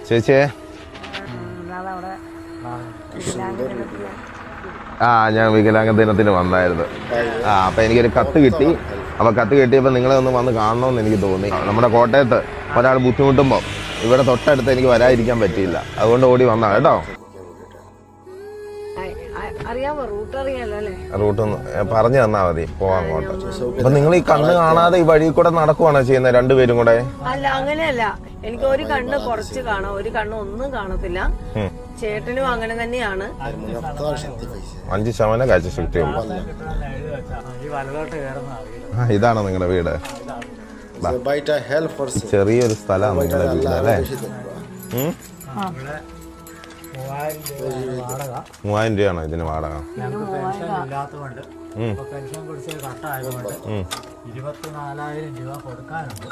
ചേച്ചിയെ ഞാൻ വികലാംഗ ദിനത്തിന് വന്നായിരുന്നു. അപ്പൊ എനിക്കൊരു കത്ത് കിട്ടി. അപ്പൊ കത്ത് കിട്ടിയപ്പോൾ നിങ്ങളെ ഒന്ന് വന്ന് കാണണമെന്ന് എനിക്ക് തോന്നി. നമ്മുടെ കോട്ടയത്ത് ഒരാൾ ബുദ്ധിമുട്ടുമ്പോൾ ഇവിടെ തൊട്ടടുത്ത് എനിക്ക് വരാതിരിക്കാൻ പറ്റിയില്ല. അതുകൊണ്ട് ഓടി വന്നാ കേട്ടോ. റൂട്ടൊന്ന് പറഞ്ഞു തന്നാ മതി, പോവാൻ അങ്ങോട്ട്. അപ്പൊ നിങ്ങൾ ഈ കണ്ണ് കാണാതെ ഈ വഴി കൂടെ നടക്കുവാണോ ചെയ്യുന്നത് രണ്ടുപേരും കൂടെ? അല്ല, അങ്ങനെയല്ല. എനിക്ക് ഒരു കണ്ണ് കുറച്ച് കാണാം, ഒരു കണ്ണ് ഒന്നും കാണത്തില്ല. ചേട്ടനും അങ്ങനെ തന്നെയാണ്. 5% കാഴ്ചശക്തിയുള്ളൂ. ഇതാണോ നിങ്ങളുടെ വീട്? ചെറിയൊരു സ്ഥലമാണ് നിങ്ങളുടെ വീട് അല്ലേ? 3000 രൂപയാണോ ഇതിന് വാടക? പെൻഷൻ കൊടുത്ത് കട്ടായതുകൊണ്ട് 24,000 രൂപ കൊടുക്കാനുണ്ട്.